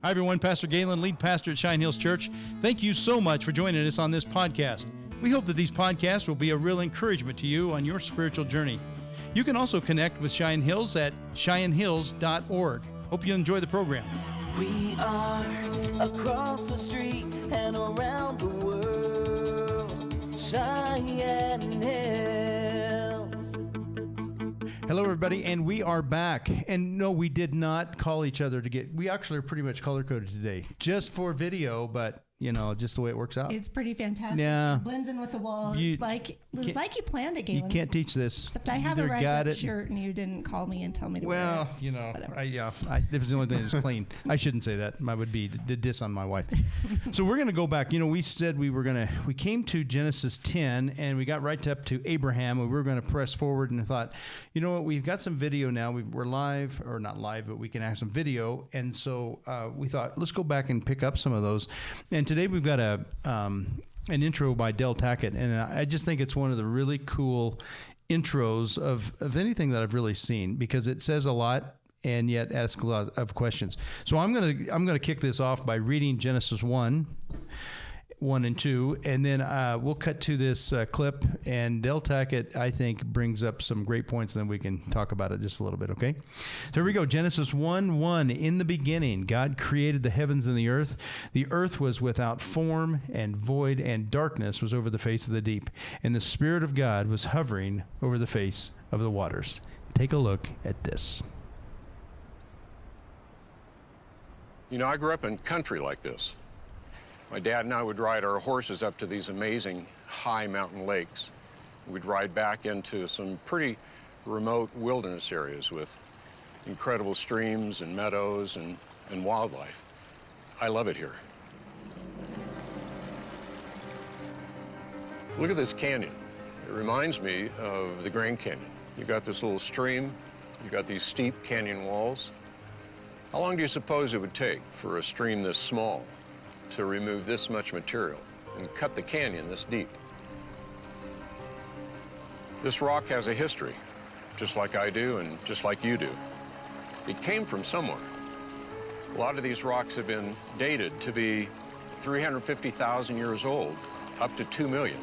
Hi, everyone. Pastor Galen, lead pastor at Cheyenne Hills Church. Thank you so much for joining us on this podcast. We hope that these podcasts will be a real encouragement to you on your spiritual journey. You can also connect with Cheyenne Hills at CheyenneHills.org. Hope you enjoy the program. We are across the street and around the world, Cheyenne Hills. Hello, everybody, and we are back. And no, we did not call each other we actually are pretty much color-coded today, just for video, but, you know, just the way it works out. It's pretty fantastic. Yeah. It blends in with the wall. It's like you planned it, Galen. You can't teach this. Except I have a Rise Up shirt, and you didn't call me and tell me to wear it. Well, you know, it was the only thing that was clean. I shouldn't say that. I would be the diss on my wife. So we're going to go back. You know, we said we came to Genesis 10, and we got right up to Abraham, and we were going to press forward, and I thought, you know what, we've got some video now. We're live, or not live, but we can have some video. And so we thought, let's go back and pick up some of those. And today we've got an intro by Del Tackett, and I just think it's one of the really cool intros of anything that I've really seen, because it says a lot and yet asks a lot of questions. So I'm gonna kick this off by reading Genesis 1 and 2, and then we'll cut to this clip, and Del Tackett, I think, brings up some great points, and then we can talk about it just a little bit, okay? So here we go, Genesis 1:1. In the beginning, God created the heavens and the earth. The earth was without form and void, and darkness was over the face of the deep, and the Spirit of God was hovering over the face of the waters. Take a look at this. You know, I grew up in country like this. My dad and I would ride our horses up to these amazing high mountain lakes. We'd ride back into some pretty remote wilderness areas with incredible streams and meadows and wildlife. I love it here. Look at this canyon. It reminds me of the Grand Canyon. You've got this little stream, you've got these steep canyon walls. How long do you suppose it would take for a stream this small to remove this much material and cut the canyon this deep? This rock has a history, just like I do and just like you do. It came from somewhere. A lot of these rocks have been dated to be 350,000 years old, up to 2 million.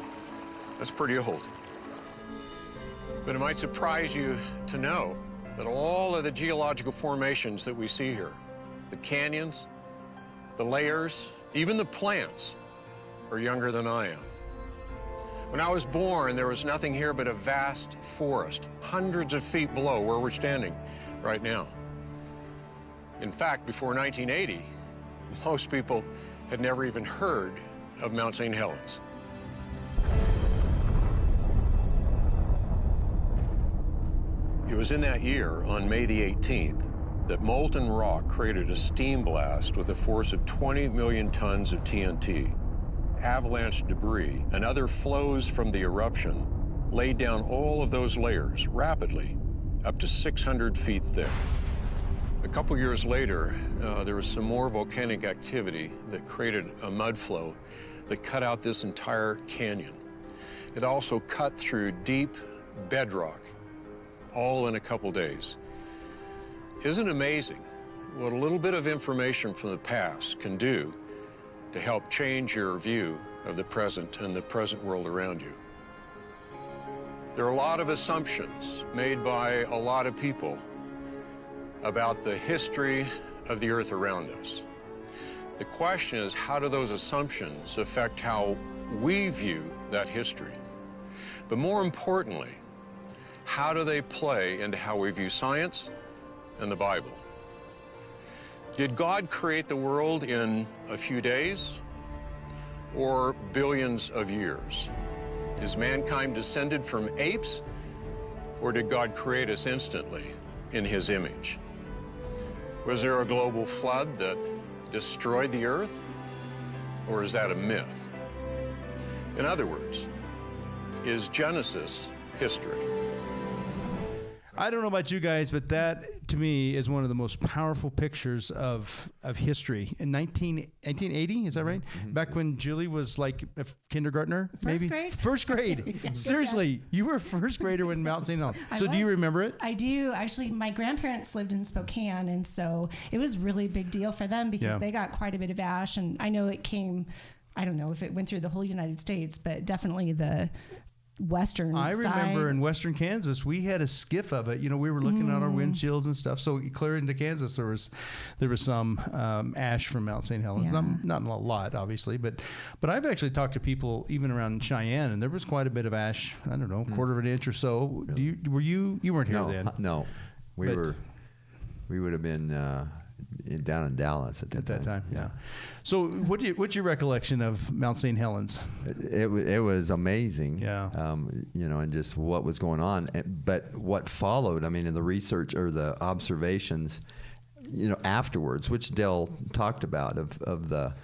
That's pretty old. But it might surprise you to know that all of the geological formations that we see here, the canyons, the layers, even the plants, are younger than I am. When I was born, there was nothing here but a vast forest, hundreds of feet below where we're standing right now. In fact, before 1980, most people had never even heard of Mount St. Helens. It was in that year, on May the 18th, that molten rock created a steam blast with a force of 20 million tons of TNT. Avalanche debris and other flows from the eruption laid down all of those layers rapidly, up to 600 feet thick. A couple years later, there was some more volcanic activity that created a mud flow that cut out this entire canyon. It also cut through deep bedrock, all in a couple days. Isn't it amazing what a little bit of information from the past can do to help change your view of the present and the present world around you? There are a lot of assumptions made by a lot of people about the history of the earth around us. The question is, how do those assumptions affect how we view that history? But more importantly, how do they play into how we view science and the Bible? Did God create the world in a few days or billions of years? Is mankind descended from apes, or did God create us instantly in his image? Was there a global flood that destroyed the earth, or is that a myth? In other words, is Genesis history? I don't know about you guys, but that to me is one of the most powerful pictures of history. In 1980, is that right? Mm-hmm. Back when Julie was like a kindergartner, First grade. First grade. Yes. Seriously, you were a first grader when Mount St. Helens. So do you remember it? I do. Actually, my grandparents lived in Spokane, and so it was really a big deal for them because they got quite a bit of ash, and I know it came. I don't know if it went through the whole United States, but definitely the western I remember side. in western Kansas, we had a skiff of it. You know, we were looking at our windshields and stuff. So clear into Kansas, there was some ash from Mount St. Helens. Yeah. Not a lot, obviously, but I've actually talked to people even around Cheyenne, and there was quite a bit of ash. I don't know, quarter of an inch or so. You weren't here then? No, we would have been down in Dallas at that time. Yeah. So what's your recollection of Mount St. Helens? It was amazing. Yeah. And just what was going on. But what followed, I mean, in the research or the observations, afterwards, which Dell talked about of the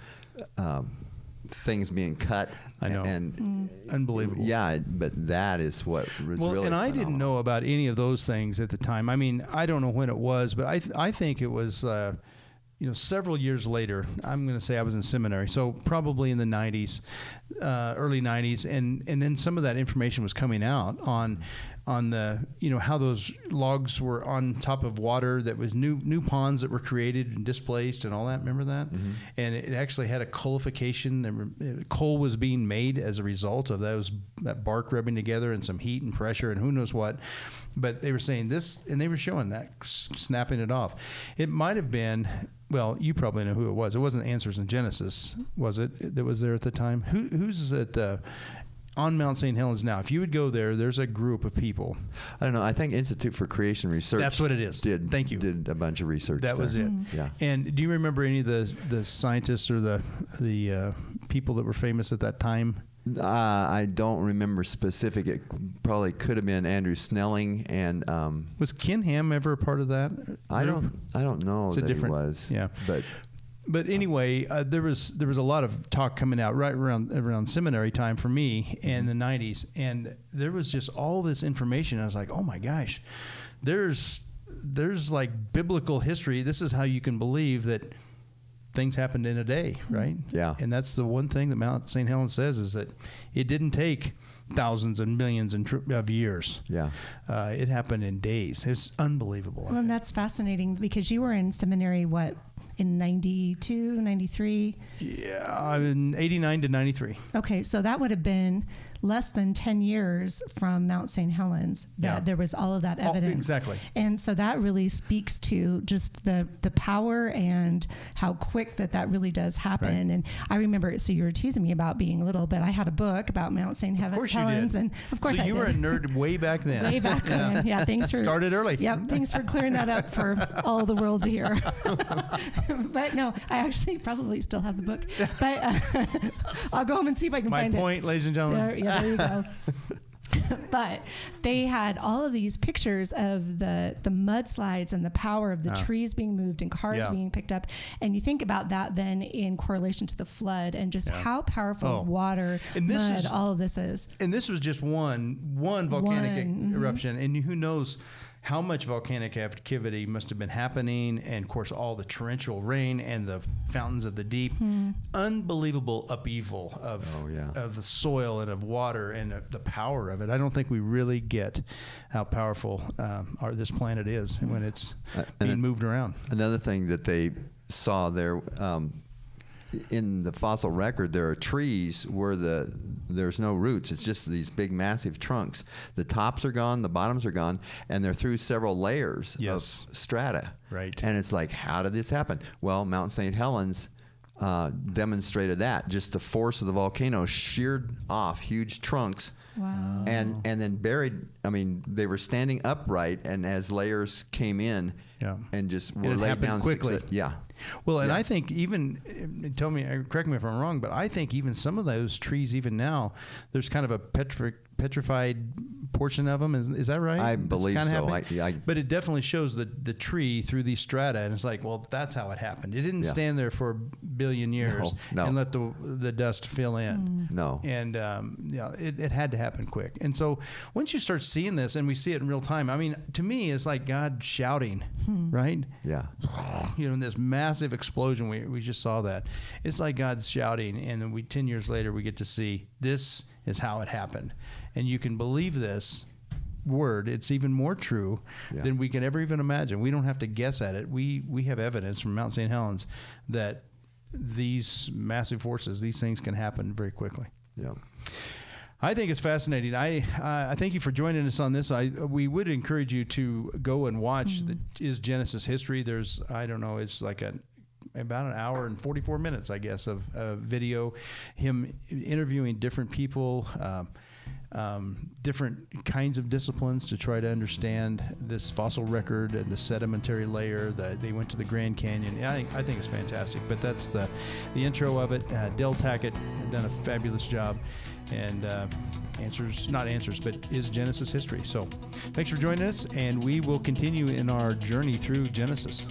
things being cut. I know. And unbelievable. Yeah, but that is what was really and phenomenal. I didn't know about any of those things at the time. I mean, I don't know when it was, but I think it was several years later. I'm going to say I was in seminary, so probably in the 90s, early 90s, and then some of that information was coming out on the how those logs were on top of water, that was new ponds that were created and displaced and all that. Remember that? Mm-hmm. And it actually had a coalification. Coal was being made as a result of that bark rubbing together and some heat and pressure and who knows what. But they were saying this, and they were showing that, snapping it off. It might have been, well, you probably know who it was. It wasn't Answers in Genesis, was it, that was there at the time? Who's at on Mount St. Helens now? If you would go there, there's a group of people. I don't know. I think Institute for Creation Research. That's what it is. Thank you. Did a bunch of research. That was it. Yeah. And do you remember any of the scientists or the people that were famous at that time? I don't remember specific. It probably could have been Andrew Snelling and. Was Ken Ham ever a part of that? I don't know that he was. Yeah, But anyway, there was a lot of talk coming out right around seminary time for me in the 90s, and there was just all this information. I was like, oh my gosh, there's like biblical history. This is how you can believe that things happened in a day, right? Yeah. And that's the one thing that Mount St. Helens says, is that it didn't take thousands and millions of years. Yeah. It happened in days. It's unbelievable. Well, and that's fascinating because you were in seminary, in 92, 93? Yeah, in 89 to 93. Okay, so that would have been less than 10 years from Mount St. Helens that there was all of that evidence. Exactly. And so that really speaks to just the power and how quick that really does happen. Right. And I remember, so you were teasing me about being little, but I had a book about Mount St. Helens. Of course you did. And of course so I you did. were a nerd way back then. Way back then. Yeah, thanks for... Started early. Yep, thanks for clearing that up for all the world to hear. But no, I actually probably still have the book. But I'll go home and see if I can find it. My point, ladies and gentlemen. There you go. But they had all of these pictures of the mudslides and the power of the trees being moved and cars being picked up. And you think about that then in correlation to the flood and just how powerful water, mud, all of this is. And this was just one volcanic eruption. And who knows how much volcanic activity must have been happening, and of course all the torrential rain and the fountains of the deep. Unbelievable upheaval of the soil and of water and the power of it. I don't think we really get how powerful this planet is when it's being moved around. Another thing that they saw there, in the fossil record, there are trees where there's no roots. It's just these big, massive trunks. The tops are gone, the bottoms are gone, and they're through several layers of strata. Right. And it's like, how did this happen? Well, Mount St. Helens demonstrated that. Just the force of the volcano sheared off huge trunks. Wow. And then buried. I mean, they were standing upright, and as layers came in, and just were laid down quickly. Well, and I think even, correct me if I'm wrong, but I think even some of those trees, even now, there's kind of a petrified portion of them. Is that right? I That's believe kinda so. happening? But it definitely shows the tree through these strata, and it's like, well, that's how it happened. It didn't stand there for a billion years and let the dust fill in. No. And it had to happen quick. And so once you start seeing this, and we see it in real time, I mean, to me, it's like God shouting, right? Yeah. You know, in this massive explosion, we just saw that. It's like God's shouting, and then 10 years later, we get to see this is how it happened. And you can believe this word. It's even more true than we can ever even imagine. We don't have to guess at it. We have evidence from Mount St. Helens that these massive forces, these things can happen very quickly. Yeah. I think it's fascinating. I thank you for joining us on this. We would encourage you to go and watch is Genesis history. There's, I don't know, it's like about an hour and 44 minutes, I guess, of video, him interviewing different people, different kinds of disciplines to try to understand this fossil record and the sedimentary layer. That they went to the Grand Canyon. I think it's fantastic. But that's the intro of it. Del Tackett had done a fabulous job. And is Genesis history. So thanks for joining us, and we will continue in our journey through Genesis.